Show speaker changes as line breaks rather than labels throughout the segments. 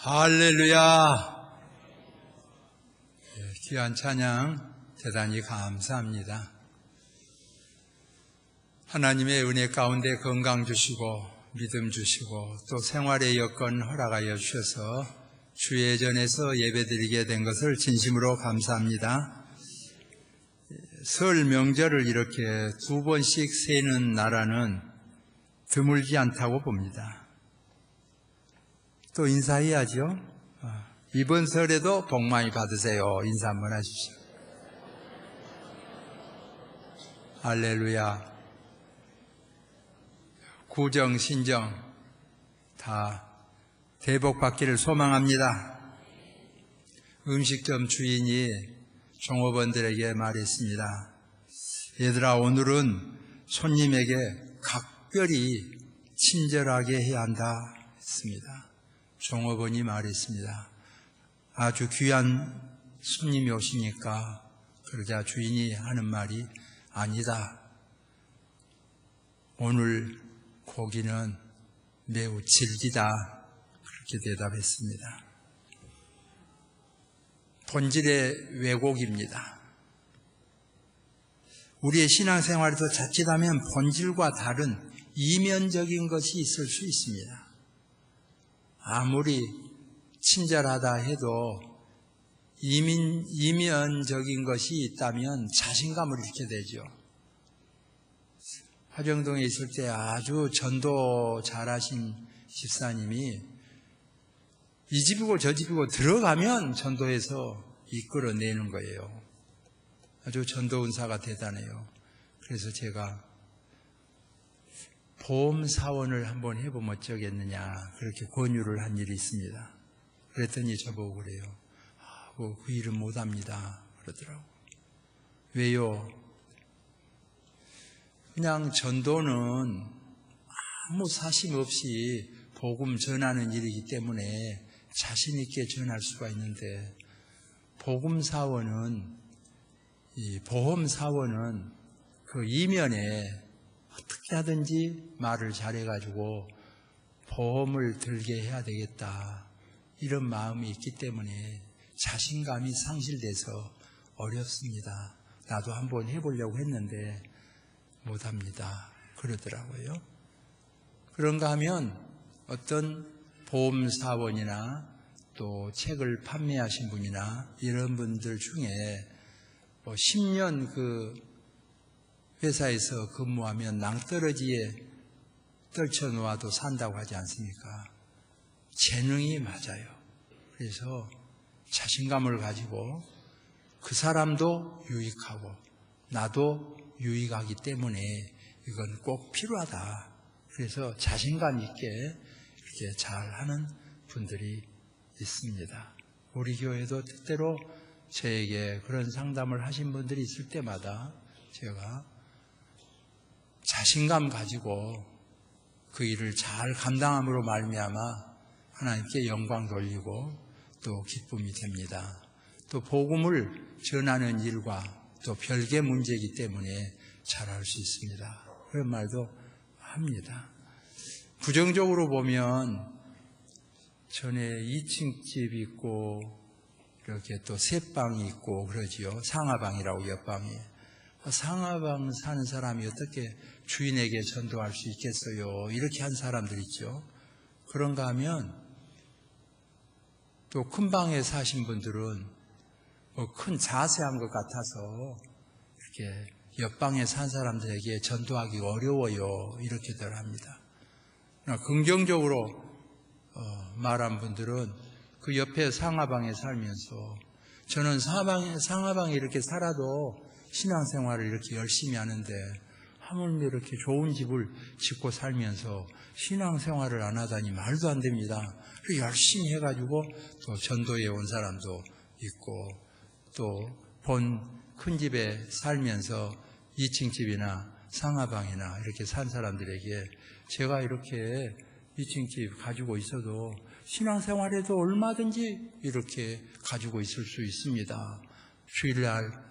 할렐루야. 귀한 찬양 대단히 감사합니다. 하나님의 은혜 가운데 건강 주시고 믿음 주시고 또 생활의 여건 허락하여 주셔서 주의 전에서 예배드리게 된 것을 진심으로 감사합니다. 설 명절을 이렇게 두 번씩 세는 나라는 드물지 않다고 봅니다. 또 인사해야죠. 이번 설에도 복 많이 받으세요. 인사 한번 하십시오. 할렐루야. 구정, 신정 다 대복 받기를 소망합니다. 음식점 주인이 종업원들에게 말했습니다. 얘들아, 오늘은 손님에게 각별히 친절하게 해야 한다 했습니다. 종업원이 말했습니다. 아주 귀한 손님이 오시니까. 그러자 주인이 하는 말이 아니다. 오늘 고기는 매우 질기다. 그렇게 대답했습니다. 본질의 왜곡입니다. 우리의 신앙생활에도 자칫하면 본질과 다른 이면적인 것이 있을 수 있습니다. 아무리 친절하다 해도 이면적인 것이 있다면 자신감을 잃게 되죠. 화정동에 있을 때 아주 전도 잘하신 집사님이 이 집이고 저 집이고 들어가면 전도해서 이끌어내는 거예요. 아주 전도 은사가 대단해요. 그래서 제가 보험사원을 한번 해보면 어쩌겠느냐 그렇게 권유를 한 일이 있습니다. 그랬더니 저보고 그래요. 그 일은 못합니다 그러더라고요. 왜요? 그냥 전도는 아무 사심 없이 복음 전하는 일이기 때문에 자신 있게 전할 수가 있는데, 보험사원은 그 이면에 어떻게 하든지 말을 잘해가지고 보험을 들게 해야 되겠다 이런 마음이 있기 때문에 자신감이 상실돼서 어렵습니다. 나도 한번 해보려고 했는데 못합니다 그러더라고요. 그런가 하면 어떤 보험사원이나 또 책을 판매하신 분이나 이런 분들 중에 10년 그 회사에서 근무하면 낭떠러지에 떨쳐놓아도 산다고 하지 않습니까? 재능이 맞아요. 그래서 자신감을 가지고 그 사람도 유익하고 나도 유익하기 때문에 이건 꼭 필요하다. 그래서 자신감 있게 이렇게 잘하는 분들이 있습니다. 우리 교회도 때때로 저에게 그런 상담을 하신 분들이 있을 때마다 제가 자신감 가지고 그 일을 잘 감당함으로 말미암아 하나님께 영광 돌리고 또 기쁨이 됩니다. 또 복음을 전하는 일과 또 별개 문제이기 때문에 잘할 수 있습니다. 그런 말도 합니다. 부정적으로 보면 전에 2층 집이 있고 이렇게 또 셋방이 있고 그러지요. 상하방이라고 옆방에. 상하방 사는 사람이 어떻게 주인에게 전도할 수 있겠어요? 이렇게 한 사람들 있죠. 그런가 하면 또 큰 방에 사신 분들은 큰 자세한 것 같아서 이렇게 옆방에 산 사람들에게 전도하기 어려워요. 이렇게들 합니다. 긍정적으로 말한 분들은 그 옆에 상하방에 살면서 저는 상하방에 이렇게 살아도 신앙생활을 이렇게 열심히 하는데 하물며 이렇게 좋은 집을 짓고 살면서 신앙생활을 안 하다니 말도 안 됩니다. 열심히 해가지고 또 전도에 온 사람도 있고 또 본 큰 집에 살면서 2층 집이나 상하방이나 이렇게 산 사람들에게 제가 이렇게 2층 집 가지고 있어도 신앙생활에도 얼마든지 이렇게 가지고 있을 수 있습니다. 주일날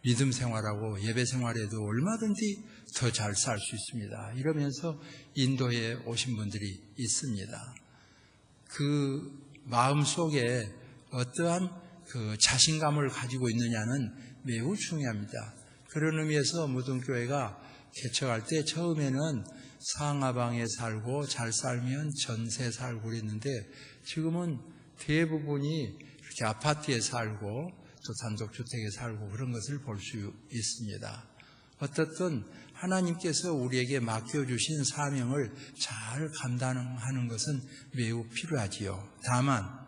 믿음 생활하고 예배 생활에도 얼마든지 더 잘 살 수 있습니다. 이러면서 인도에 오신 분들이 있습니다. 그 마음 속에 어떠한 그 자신감을 가지고 있느냐는 매우 중요합니다. 그런 의미에서 무등교회가 개척할 때 처음에는 상하방에 살고 잘 살면 전세 살고 그랬는데 지금은 대부분이 이렇게 아파트에 살고 또 단독주택에 살고 그런 것을 볼 수 있습니다. 어떻든 하나님께서 우리에게 맡겨주신 사명을 잘 감당하는 것은 매우 필요하지요. 다만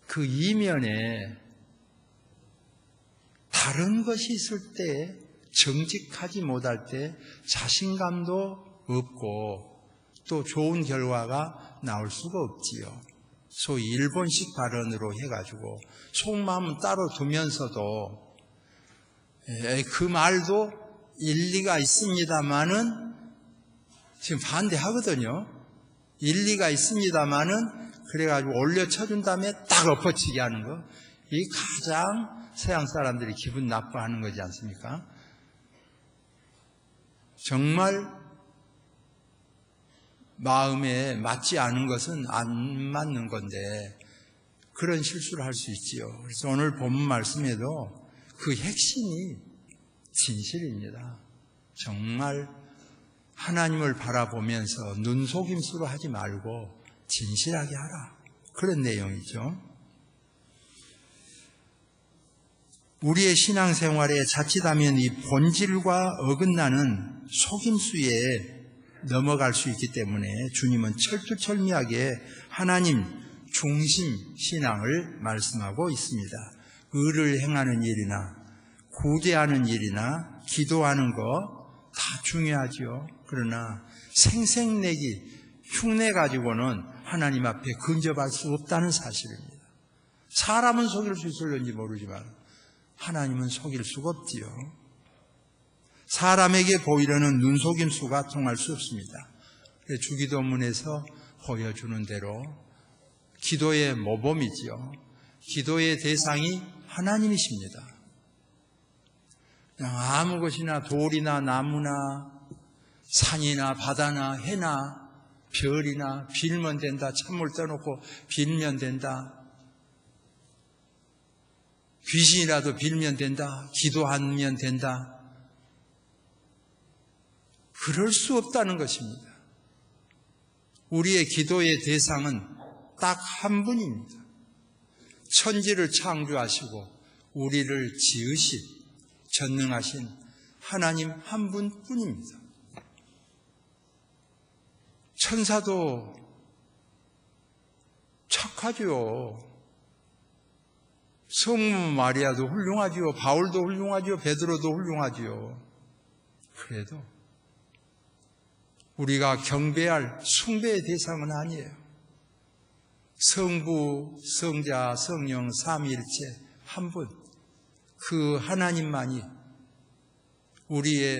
그 이면에 다른 것이 있을 때, 정직하지 못할 때 자신감도 없고 또 좋은 결과가 나올 수가 없지요. 소위 일본식 발언으로 해가지고 속마음은 따로 두면서도 그 말도 일리가 있습니다만은 지금 반대하거든요. 일리가 있습니다만은 그래가지고 올려쳐준 다음에 딱 엎어치게 하는 거. 이 가장 서양 사람들이 기분 나빠하는 거지 않습니까? 정말 마음에 맞지 않은 것은 안 맞는 건데 그런 실수를 할 수 있지요. 그래서 오늘 본문 말씀에도 그 핵심이 진실입니다. 정말 하나님을 바라보면서 눈속임수로 하지 말고 진실하게 하라. 그런 내용이죠. 우리의 신앙생활에 자칫하면 이 본질과 어긋나는 속임수에 넘어갈 수 있기 때문에 주님은 철두철미하게 하나님 중심 신앙을 말씀하고 있습니다. 의를 행하는 일이나 구제하는 일이나 기도하는 거 다 중요하지요. 그러나 생색내기, 흉내 가지고는 하나님 앞에 근접할 수 없다는 사실입니다. 사람은 속일 수 있을는지 모르지만 하나님은 속일 수가 없지요. 사람에게 보이려는 눈속임수가 통할 수 없습니다. 주기도문에서 보여주는 대로 기도의 모범이지요. 기도의 대상이 하나님이십니다. 그냥 아무 것이나 돌이나 나무나 산이나 바다나 해나 별이나 빌면 된다. 찬물 떠놓고 빌면 된다. 귀신이라도 빌면 된다. 기도하면 된다. 그럴 수 없다는 것입니다. 우리의 기도의 대상은 딱 한 분입니다. 천지를 창조하시고 우리를 지으신 전능하신 하나님 한 분뿐입니다. 천사도 착하죠. 성모 마리아도 훌륭하지요. 바울도 훌륭하지요. 베드로도 훌륭하지요. 그래도 우리가 경배할 숭배의 대상은 아니에요. 성부, 성자, 성령, 삼위일체 한 분, 그 하나님만이 우리의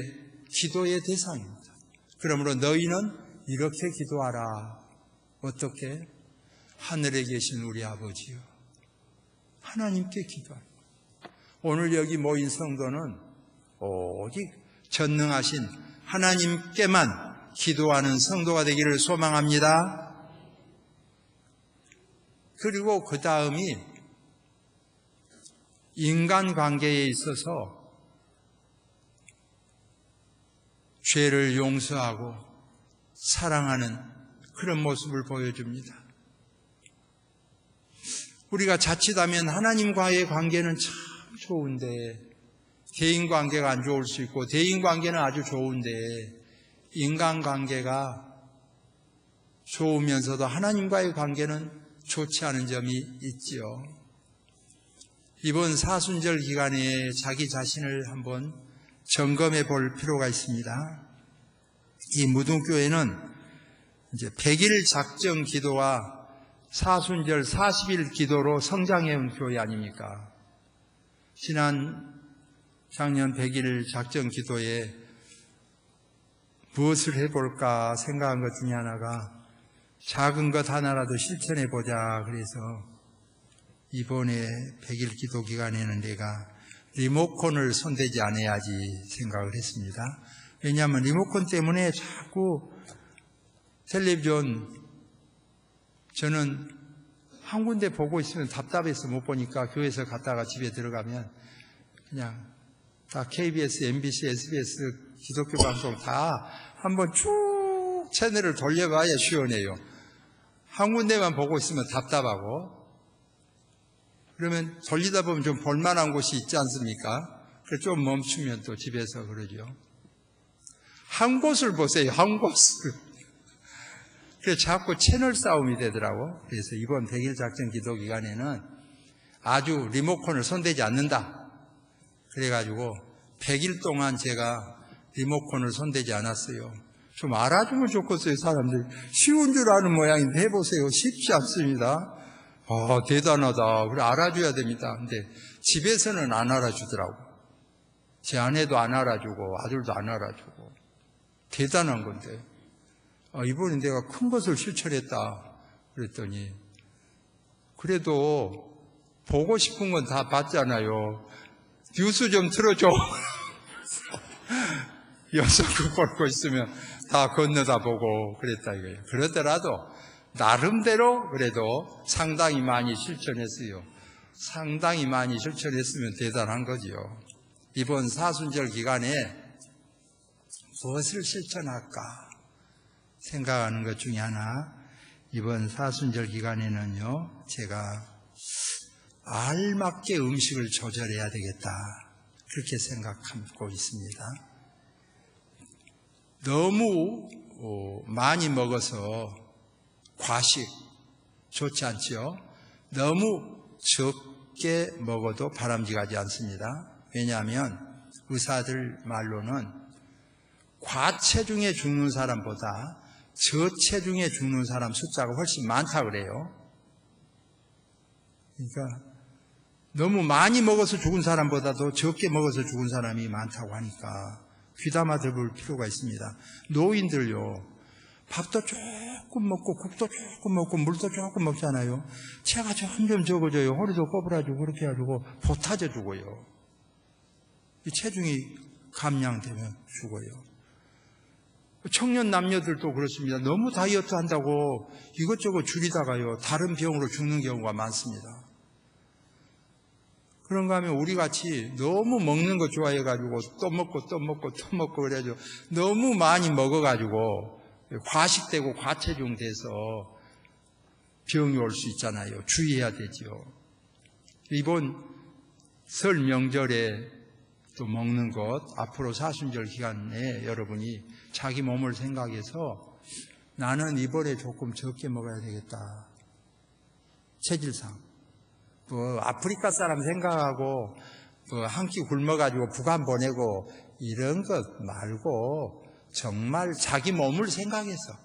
기도의 대상입니다. 그러므로 너희는 이렇게 기도하라. 어떻게? 하늘에 계신 우리 아버지요. 하나님께 기도하라. 오늘 여기 모인 성도는 오직 전능하신 하나님께만 기도하는 성도가 되기를 소망합니다. 그리고 그 다음이 인간관계에 있어서 죄를 용서하고 사랑하는 그런 모습을 보여줍니다. 우리가 자칫하면 하나님과의 관계는 참 좋은데 대인관계가 안 좋을 수 있고 대인관계는 아주 좋은데 인간관계가 좋으면서도 하나님과의 관계는 좋지 않은 점이 있지요. 이번 사순절 기간에 자기 자신을 한번 점검해 볼 필요가 있습니다. 이 무등교회는 이제 100일 작정 기도와 사순절 40일 기도로 성장해온 교회 아닙니까? 작년 100일 작정 기도에 무엇을 해볼까 생각한 것 중에 하나가 작은 것 하나라도 실천해보자. 그래서 이번에 100일 기도 기간에는 내가 리모컨을 손대지 않아야지 생각을 했습니다. 왜냐하면 리모컨 때문에 자꾸 텔레비전, 저는 한 군데 보고 있으면 답답해서 못 보니까 교회에서 갔다가 집에 들어가면 그냥 다 KBS, MBC, SBS 기독교 방송 다 한번 쭉 채널을 돌려봐야 시원해요. 한 군데만 보고 있으면 답답하고, 그러면 돌리다 보면 좀 볼만한 곳이 있지 않습니까? 그래서 좀 멈추면 또 집에서 그러죠. 한 곳을 보세요, 한 곳을. 그래서 자꾸 채널 싸움이 되더라고. 그래서 이번 100일 작전 기도 기간에는 아주 리모컨을 손대지 않는다. 그래가지고 100일 동안 제가 리모컨을 손대지 않았어요. 좀 알아주면 좋겠어요, 사람들. 쉬운 줄 아는 모양인데 해보세요. 쉽지 않습니다. 대단하다. 그래, 알아줘야 됩니다. 근데 집에서는 안 알아주더라고. 제 아내도 안 알아주고 아들도 안 알아주고. 대단한 건데. 이번에 내가 큰 것을 실천했다. 그랬더니 그래도 보고 싶은 건 다 봤잖아요. 뉴스 좀 틀어줘. 여성국 보고 있으면 다 건너다 보고 그랬다 이거예요. 그러더라도 나름대로 그래도 상당히 많이 실천했어요. 상당히 많이 실천했으면 대단한 거지요. 이번 사순절 기간에 무엇을 실천할까 생각하는 것 중에 하나, 이번 사순절 기간에는요, 제가 알맞게 음식을 조절해야 되겠다, 그렇게 생각하고 있습니다. 너무 많이 먹어서 과식 좋지 않죠. 너무 적게 먹어도 바람직하지 않습니다. 왜냐하면 의사들 말로는 과체중에 죽는 사람보다 저체중에 죽는 사람 숫자가 훨씬 많다 그래요. 그러니까 너무 많이 먹어서 죽은 사람보다도 적게 먹어서 죽은 사람이 많다고 하니까 귀담아 들을 필요가 있습니다. 노인들요, 밥도 조금 먹고 국도 조금 먹고 물도 조금 먹잖아요. 체가 점점 적어져요. 허리도 꼬부라지고 그렇게 해가지고 보타져 죽어요. 이 체중이 감량되면 죽어요. 청년 남녀들도 그렇습니다. 너무 다이어트 한다고 이것저것 줄이다가요, 다른 병으로 죽는 경우가 많습니다. 그런가 하면 우리 같이 너무 먹는 거 좋아해가지고 또 먹고 또 먹고 또 먹고 그래가지고 너무 많이 먹어가지고 과식되고 과체중 돼서 병이 올 수 있잖아요. 주의해야 되죠. 이번 설 명절에 또 먹는 것, 앞으로 사순절 기간에 여러분이 자기 몸을 생각해서 나는 이번에 조금 적게 먹어야 되겠다. 체질상. 아프리카 사람 생각하고 한 끼 굶어가지고 부관 보내고 이런 것 말고 정말 자기 몸을 생각해서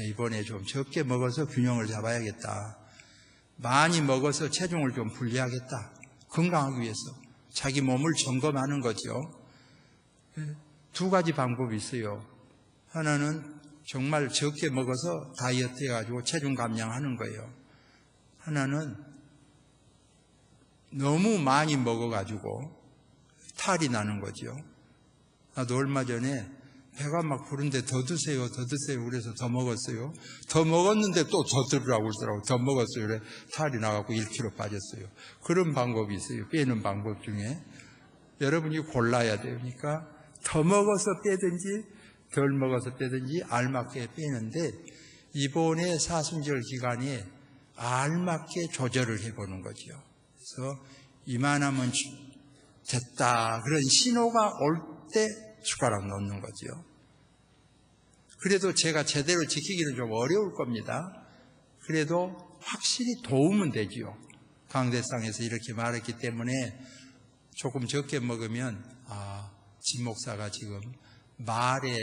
이번에 좀 적게 먹어서 균형을 잡아야겠다. 많이 먹어서 체중을 좀 분리하겠다. 건강하기 위해서 자기 몸을 점검하는 거죠. 두 가지 방법이 있어요. 하나는 정말 적게 먹어서 다이어트 해가지고 체중 감량하는 거예요. 하나는 너무 많이 먹어가지고 탈이 나는 거죠. 나도 얼마 전에 배가 막 부른데 더 드세요, 더 드세요. 그래서 더 먹었어요. 더 먹었는데 또 더 들으라고 그러더라고요. 더 먹었어요. 그래 탈이 나갖고 1kg 빠졌어요. 그런 방법이 있어요. 빼는 방법 중에. 여러분이 골라야 돼요. 그러니까 더 먹어서 빼든지 덜 먹어서 빼든지 알맞게 빼는데, 이번에 사순절 기간에 알맞게 조절을 해보는 거죠. 그래서 이만하면 됐다, 그런 신호가 올 때 숟가락 놓는 거죠. 그래도 제가 제대로 지키기는 좀 어려울 겁니다. 그래도 확실히 도움은 되지요. 강대상에서 이렇게 말했기 때문에 조금 적게 먹으면 진 목사가 지금 말에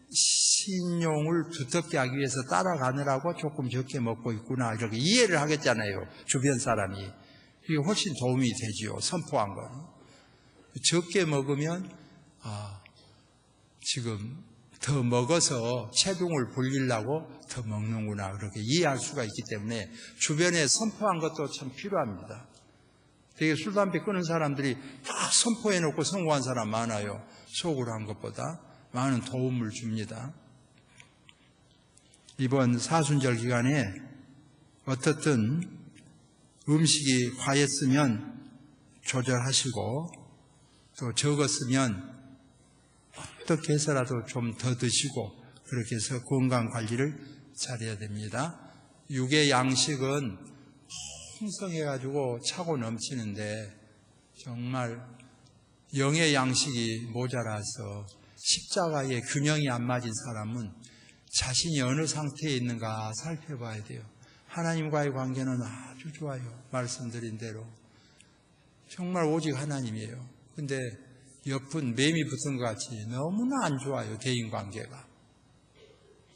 신용을 두텁게 하기 위해서 따라가느라고 조금 적게 먹고 있구나, 이렇게 이해를 하겠잖아요. 주변 사람이. 이게 훨씬 도움이 되지요. 선포한 건. 적게 먹으면 지금 더 먹어서 체중을 불리려고 더 먹는구나, 그렇게 이해할 수가 있기 때문에 주변에 선포한 것도 참 필요합니다. 되게 술, 담배 끊은 사람들이 다 선포해놓고 성공한 사람 많아요. 속으로 한 것보다 많은 도움을 줍니다. 이번 사순절 기간에 어떻든 음식이 과했으면 조절하시고 또 적었으면 어떻게 해서라도 좀 더 드시고 그렇게 해서 건강 관리를 잘해야 됩니다. 육의 양식은 풍성해가지고 차고 넘치는데 정말 영의 양식이 모자라서 십자가의 균형이 안 맞은 사람은 자신이 어느 상태에 있는가 살펴봐야 돼요. 하나님과의 관계는 아주 좋아요. 말씀드린 대로 정말 오직 하나님이에요. 근데 옆은 매미 붙은 것 같이 너무나 안 좋아요. 대인관계가.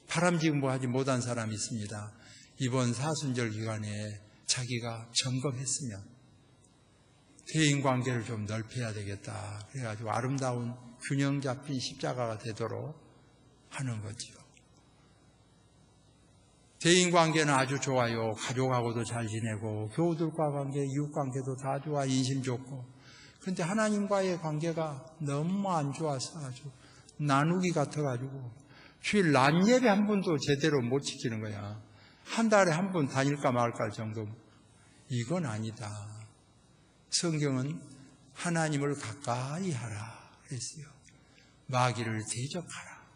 바람직무하지 못한 사람이 있습니다. 이번 사순절 기간에 자기가 점검했으면 대인관계를 좀 넓혀야 되겠다. 그래가지고 아름다운 균형 잡힌 십자가가 되도록 하는 거지요. 대인관계는 아주 좋아요. 가족하고도 잘 지내고 교우들과 관계, 이웃관계도 다 좋아. 인심 좋고. 그런데 하나님과의 관계가 너무 안 좋아서 아주 나누기 같아가지고 주일 낮 예배 한 번도 제대로 못 지키는 거야. 한 달에 한 번 다닐까 말까 정도. 이건 아니다. 성경은 하나님을 가까이 하라 그랬어요. 마귀를 대적하라.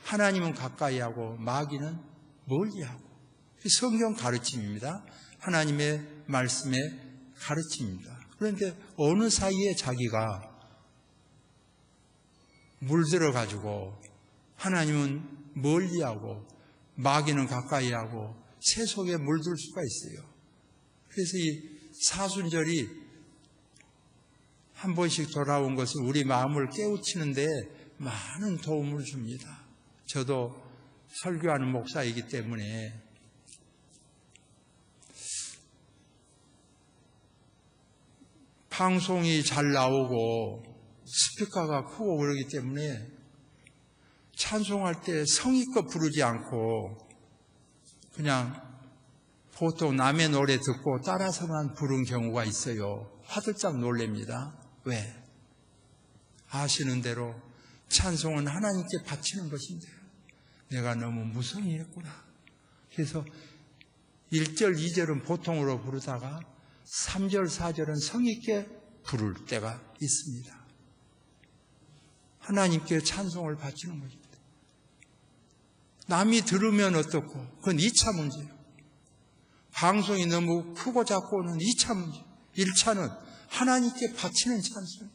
하나님은 가까이 하고 마귀는 멀리 하고. 성경 가르침입니다. 하나님의 말씀의 가르침입니다. 그런데 어느 사이에 자기가 물들어가지고 하나님은 멀리하고 마귀는 가까이하고 새 속에 물들 수가 있어요. 그래서 이 사순절이 한 번씩 돌아온 것은 우리 마음을 깨우치는데 많은 도움을 줍니다. 저도 설교하는 목사이기 때문에 방송이 잘 나오고 스피커가 크고 그러기 때문에 찬송할 때 성의껏 부르지 않고 그냥 보통 남의 노래 듣고 따라서만 부른 경우가 있어요. 화들짝 놀랍니다. 왜? 아시는 대로 찬송은 하나님께 바치는 것인데 내가 너무 무성히 했구나. 그래서 1절, 2절은 보통으로 부르다가 3절, 4절은 성의있게 부를 때가 있습니다. 하나님께 찬송을 바치는 것입니다. 남이 들으면 어떻고 그건 2차 문제예요. 방송이 너무 크고 작고는 2차 문제. 1차는 하나님께 바치는 찬송.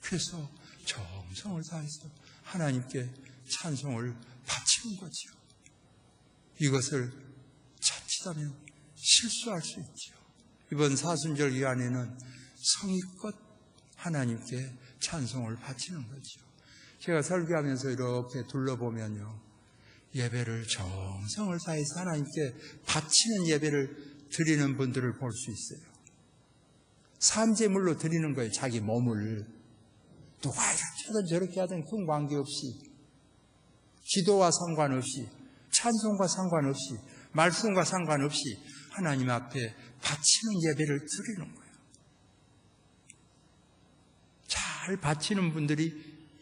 그래서 정성을 다해서 하나님께 찬송을 바치는 거죠. 이것을 자칫하면 실수할 수 있죠. 이번 사순절 기간에는 성의껏 하나님께 찬송을 바치는 거죠. 제가 설교하면서 이렇게 둘러보면요, 예배를 정성을 다해서 하나님께 바치는 예배를 드리는 분들을 볼 수 있어요. 산제물로 드리는 거예요. 자기 몸을. 누가 이렇게 하든 저렇게 하든 큰 관계없이, 기도와 상관없이, 찬송과 상관없이, 말씀과 상관없이 하나님 앞에 바치는 예배를 드리는 거예요. 잘 바치는 분들이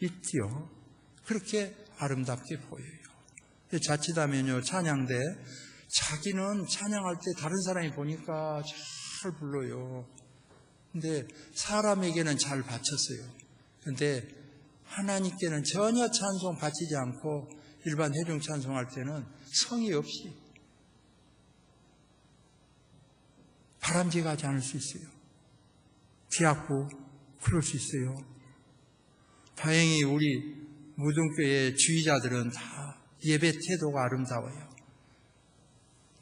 있지요. 그렇게 아름답게 보여요. 자칫하면요, 찬양대 자기는 찬양할 때 다른 사람이 보니까 잘 불러요. 근데 사람에게는 잘 바쳤어요. 근데 하나님께는 전혀 찬송 바치지 않고 일반 회중 찬송할 때는 성의 없이 바람직하지 않을 수 있어요. 뒤아고 그럴 수 있어요. 다행히 우리 무등교회 주의자들은 다 예배 태도가 아름다워요.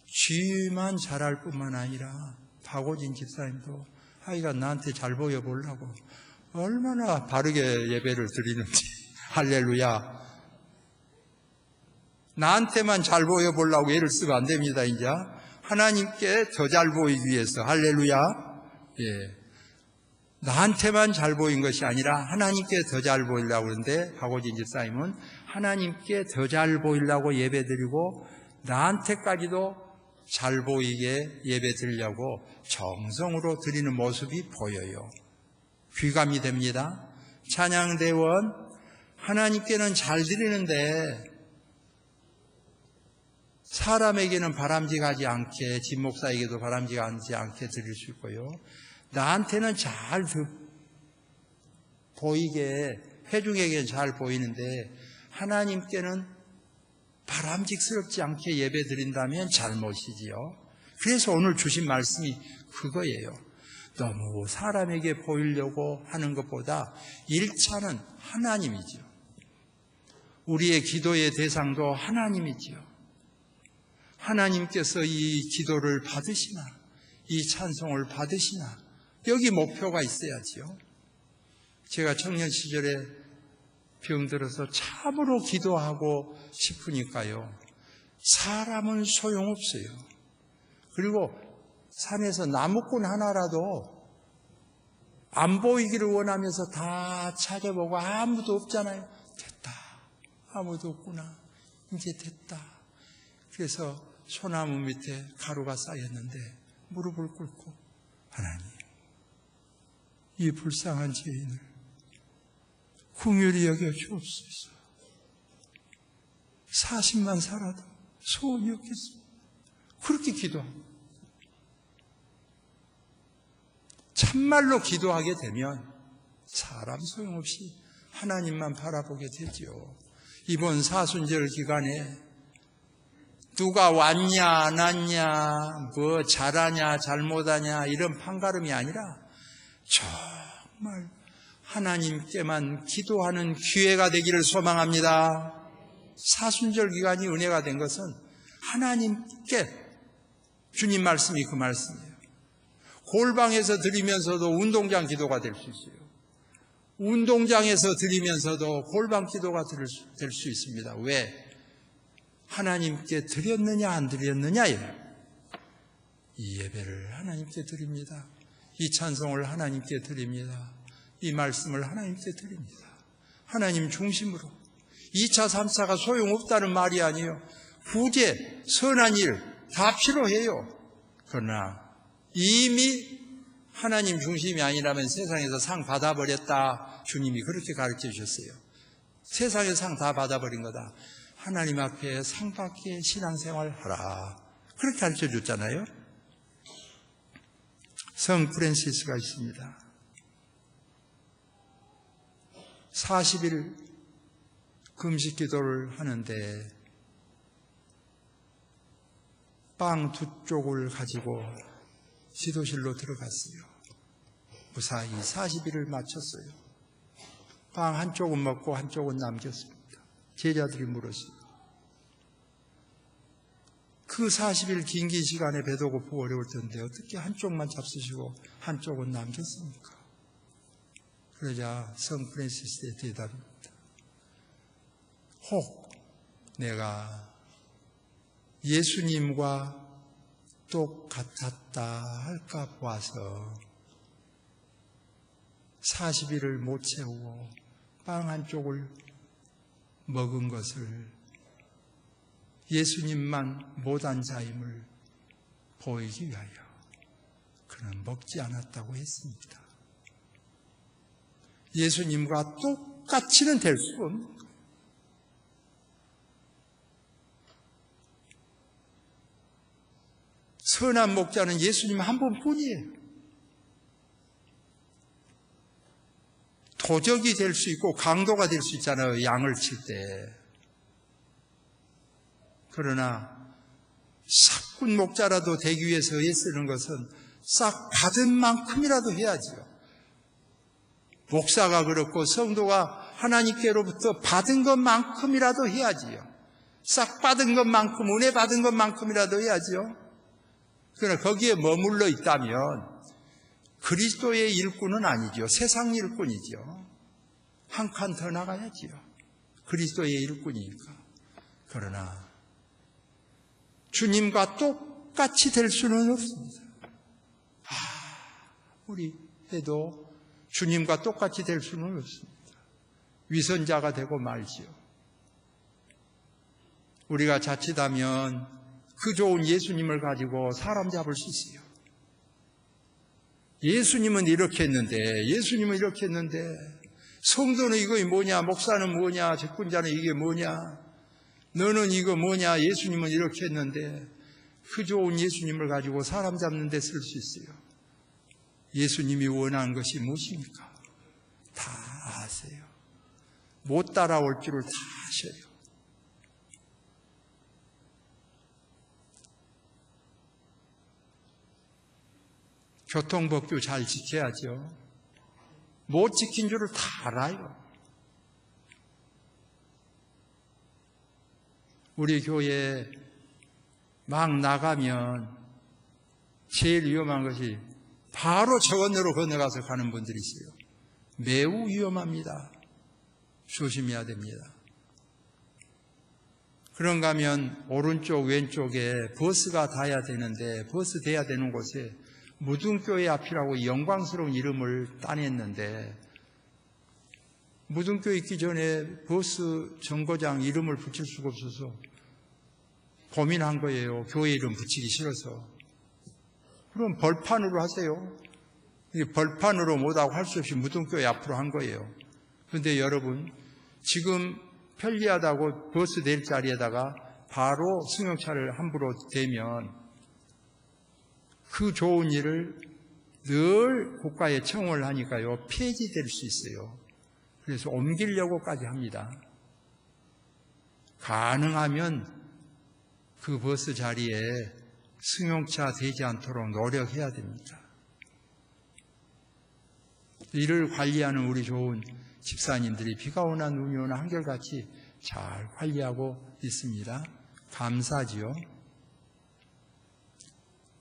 주의만 잘할 뿐만 아니라 박오진 집사님도 하기가 나한테 잘 보여보려고 얼마나 바르게 예배를 드리는지. 할렐루야. 나한테만 잘 보여보려고 애를 쓰면 안 됩니다. 이제 하나님께 더 잘 보이기 위해서. 할렐루야. 예. 나한테만 잘 보인 것이 아니라 하나님께 더 잘 보이려고 그러는데, 박오진 집사님은 하나님께 더 잘 보이려고 예배 드리고 나한테까지도 잘 보이게 예배 드리려고 정성으로 드리는 모습이 보여요. 귀감이 됩니다. 찬양대원, 하나님께는 잘 드리는데 사람에게는 바람직하지 않게, 진 목사에게도 바람직하지 않게 드릴 수 있고요. 나한테는 잘 보이게, 회중에게는 잘 보이는데 하나님께는 바람직스럽지 않게 예배 드린다면 잘못이지요. 그래서 오늘 주신 말씀이 그거예요. 너무 사람에게 보이려고 하는 것보다 1차는 하나님이죠. 우리의 기도의 대상도 하나님이지요. 하나님께서 이 기도를 받으시나, 이 찬송을 받으시나, 여기 목표가 있어야지요. 제가 청년 시절에 병들어서 참으로 기도하고 싶으니까요. 사람은 소용없어요. 그리고 산에서 나무꾼 하나라도 안 보이기를 원하면서 다 찾아보고 아무도 없잖아요. 됐다. 아무도 없구나. 이제 됐다. 그래서 소나무 밑에 가루가 쌓였는데 무릎을 꿇고 하나님, 이 불쌍한 죄인을 긍휼히 여겨 주옵소서. 40만 살아도 소원이 없겠습니다. 그렇게 기도합니다. 참말로 기도하게 되면 사람 소용없이 하나님만 바라보게 되죠. 이번 사순절 기간에 누가 왔냐 안 왔냐, 뭐 잘하냐 잘못하냐 이런 판가름이 아니라 정말 하나님께만 기도하는 기회가 되기를 소망합니다. 사순절 기간이 은혜가 된 것은 하나님께, 주님 말씀이 그 말씀이에요. 골방에서 드리면서도 운동장 기도가 될 수 있어요. 운동장에서 드리면서도 골방 기도가 될 수 있습니다. 왜? 하나님께 드렸느냐 안 드렸느냐예요. 이 예배를 하나님께 드립니다. 이 찬송을 하나님께 드립니다. 이 말씀을 하나님께 드립니다. 하나님 중심으로. 2차, 3차가 소용없다는 말이 아니에요. 구제, 선한 일 다 필요해요. 그러나 이미 하나님 중심이 아니라면 세상에서 상 받아버렸다. 주님이 그렇게 가르쳐 주셨어요. 세상에서 상 다 받아버린 거다. 하나님 앞에 상 받기에 신앙생활 하라. 그렇게 가르쳐 줬잖아요. 성 프란시스가 있습니다. 40일 금식 기도를 하는데 빵 2쪽을 가지고 지도실로 들어갔어요. 무사히 40일을 마쳤어요. 빵 한쪽은 먹고 한쪽은 남겼습니다. 제자들이 물었어요. 그 40일 긴 시간에 배도 고프고 어려울 텐데 어떻게 한쪽만 잡수시고 한쪽은 남겼습니까? 그러자 성 프란시스의 대답입니다. 혹 내가 예수님과 똑같았다 할까 보아서 40일을 못 채우고 빵 한쪽을 먹은 것을 예수님만 못한 자임을 보이기 위하여 그는 먹지 않았다고 했습니다. 예수님과 똑같이는 될 수 없는 거예요. 선한 목자는 예수님 한 분뿐이에요. 도적이 될 수 있고 강도가 될 수 있잖아요. 양을 칠 때. 그러나 싹군 목자라도 되기 위해서 애쓰는 것은 싹 받은 만큼이라도 해야지요. 목사가 그렇고 성도가 하나님께로부터 받은 것만큼이라도 해야지요. 싹 받은 것만큼, 은혜 받은 것만큼이라도 해야지요. 그러나 거기에 머물러 있다면 그리스도의 일꾼은 아니죠. 세상 일꾼이죠. 한 칸 더 나가야지요. 그리스도의 일꾼이니까. 그러나 주님과 똑같이 될 수는 없습니다. 우리 해도 주님과 똑같이 될 수는 없습니다. 위선자가 되고 말지요. 우리가 자칫하면 그 좋은 예수님을 가지고 사람 잡을 수 있어요. 예수님은 이렇게 했는데, 예수님은 이렇게 했는데, 성도는 이거 뭐냐, 목사는 뭐냐, 직분자는 이게 뭐냐, 너는 이거 뭐냐? 예수님은 이렇게 했는데 그 좋은 예수님을 가지고 사람 잡는 데 쓸 수 있어요. 예수님이 원하는 것이 무엇입니까? 다 아세요. 못 따라올 줄을 다 아셔요. 교통법규 잘 지켜야죠. 못 지킨 줄을 다 알아요. 우리 교회에 막 나가면 제일 위험한 것이 바로 저 건너로 건너가서 가는 분들이 있어요. 매우 위험합니다. 조심해야 됩니다. 그런가 하면 오른쪽 왼쪽에 버스가 닿아야 되는데 버스 대야 되는 곳에 무등교회 앞이라고 영광스러운 이름을 따냈는데 무등교회 있기 전에 버스 정거장 이름을 붙일 수가 없어서 고민한 거예요. 교회 이름 붙이기 싫어서. 그럼 벌판으로 하세요. 벌판으로 못하고 할 수 없이 무등교회 앞으로 한 거예요. 그런데 여러분, 지금 편리하다고 버스 낼 자리에다가 바로 승용차를 함부로 대면 그 좋은 일을 늘 국가에 청원을 하니까요, 폐지될 수 있어요. 그래서 옮기려고까지 합니다. 가능하면 그 버스 자리에 승용차 되지 않도록 노력해야 됩니다. 이를 관리하는 우리 좋은 집사님들이 비가 오나 눈이 오나 한결같이 잘 관리하고 있습니다. 감사지요.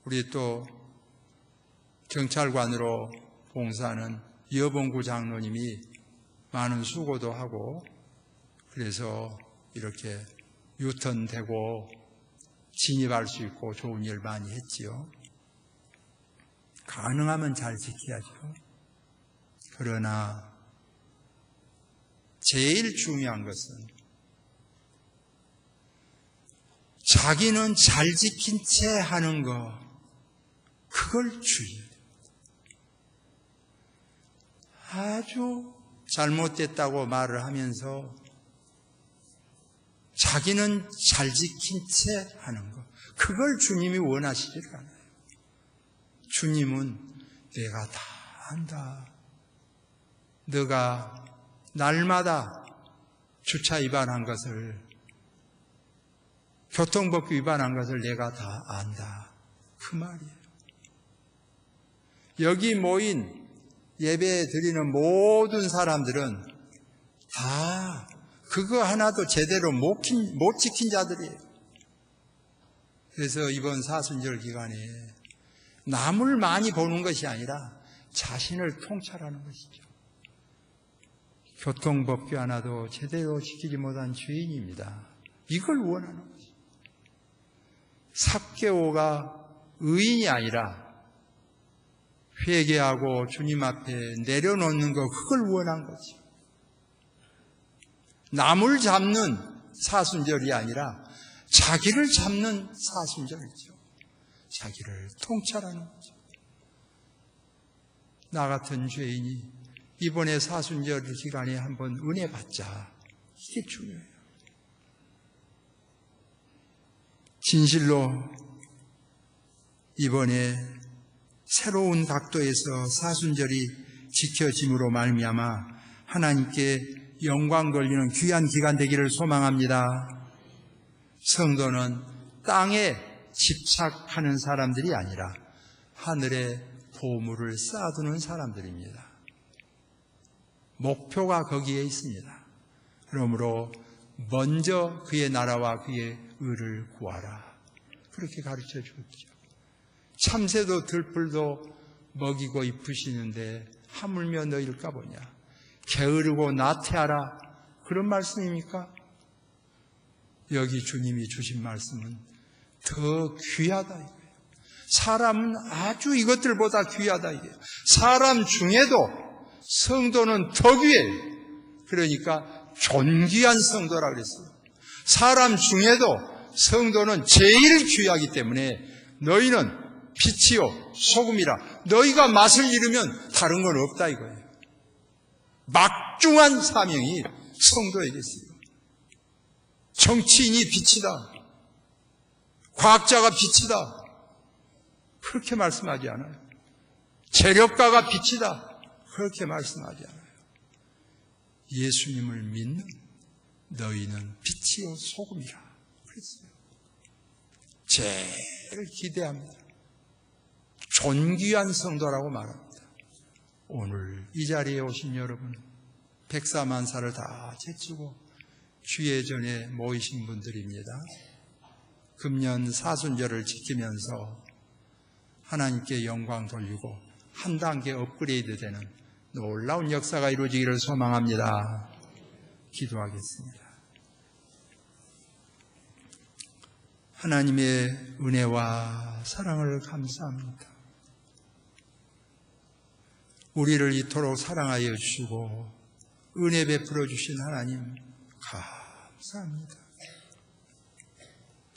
우리 또 경찰관으로 봉사하는 여봉구 장로님이 많은 수고도 하고 그래서 이렇게 유턴되고 진입할 수 있고 좋은 일 많이 했지요. 가능하면 잘 지켜야죠. 그러나 제일 중요한 것은 자기는 잘 지킨 채 하는 거, 그걸 주의해야 됩니다. 아주 잘못됐다고 말을 하면서 자기는 잘 지킨 채 하는 것, 그걸 주님이 원하시질 않아요. 주님은 내가 다 안다. 너가 날마다 주차 위반한 것을, 교통법규 위반한 것을 내가 다 안다. 그 말이에요. 여기 모인 예배 드리는 모든 사람들은 다 그거 하나도 제대로 못 지킨 자들이에요. 그래서 이번 사순절 기간에 남을 많이 보는 것이 아니라 자신을 통찰하는 것이죠. 교통법규 하나도 제대로 지키지 못한 죄인입니다. 이걸 원하는 것이죠. 삭개오가 의인이 아니라 회개하고 주님 앞에 내려놓는 거, 그걸 원한 거죠. 남을 잡는 사순절이 아니라 자기를 잡는 사순절이죠. 자기를 통찰하는 거죠. 나 같은 죄인이 이번에 사순절 기간에 한번 은혜 받자. 이게 중요해요. 진실로 이번에 새로운 각도에서 사순절이 지켜짐으로 말미암아 하나님께 영광 돌리는 귀한 기간 되기를 소망합니다. 성도는 땅에 집착하는 사람들이 아니라 하늘에 보물을 쌓아두는 사람들입니다. 목표가 거기에 있습니다. 그러므로 먼저 그의 나라와 그의 의를 구하라. 그렇게 가르쳐 주었죠. 참새도 들풀도 먹이고 입히시는데 하물며 너희를 까보냐. 게으르고 나태하라. 그런 말씀입니까? 여기 주님이 주신 말씀은 더 귀하다 이거예요. 사람은 아주 이것들보다 귀하다 이거예요. 사람 중에도 성도는 더 귀해요. 그러니까 존귀한 성도라 그랬어요. 사람 중에도 성도는 제일 귀하기 때문에 너희는 빛이요 소금이라. 너희가 맛을 잃으면 다른 건 없다 이거예요. 막중한 사명이 성도에게 있어요. 정치인이 빛이다. 과학자가 빛이다. 그렇게 말씀하지 않아요. 재력가가 빛이다. 그렇게 말씀하지 않아요. 예수님을 믿는 너희는 빛이요 소금이라 그랬어요. 제일 기대합니다. 존귀한 성도라고 말합니다. 오늘 이 자리에 오신 여러분, 백사만사를 다 제치고 주의 전에 모이신 분들입니다. 금년 사순절을 지키면서 하나님께 영광 돌리고 한 단계 업그레이드 되는 놀라운 역사가 이루어지기를 소망합니다. 기도하겠습니다. 하나님의 은혜와 사랑을 감사합니다. 우리를 이토록 사랑하여 주시고 은혜 베풀어 주신 하나님 감사합니다.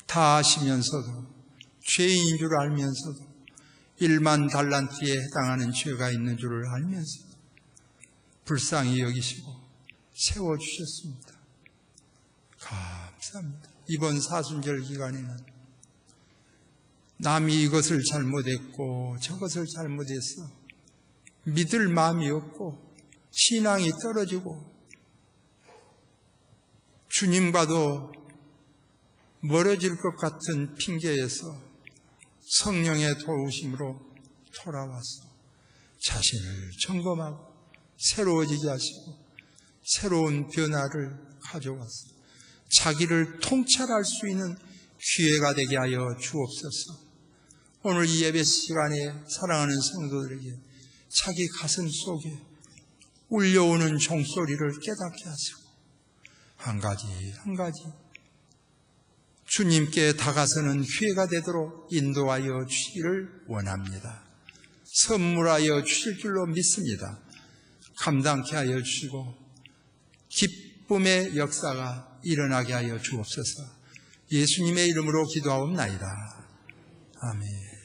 다 아시면서도 죄인인 줄 알면서도 1만 달란트에 해당하는 죄가 있는 줄을 알면서도 불쌍히 여기시고 세워주셨습니다. 감사합니다. 이번 사순절 기간에는 남이 이것을 잘못했고 저것을 잘못해서 믿을 마음이 없고 신앙이 떨어지고 주님과도 멀어질 것 같은 핑계에서 성령의 도우심으로 돌아와서 자신을 점검하고 새로워지게 하시고 새로운 변화를 가져와서 자기를 통찰할 수 있는 기회가 되게 하여 주옵소서. 오늘 이 예배 시간에 사랑하는 성도들에게 자기 가슴 속에 울려오는 종소리를 깨닫게 하시고 한 가지 한 가지 주님께 다가서는 기회가 되도록 인도하여 주시기를 원합니다. 선물하여 주실 줄로 믿습니다. 감당케 하여 주시고 기쁨의 역사가 일어나게 하여 주옵소서. 예수님의 이름으로 기도하옵나이다. 아멘.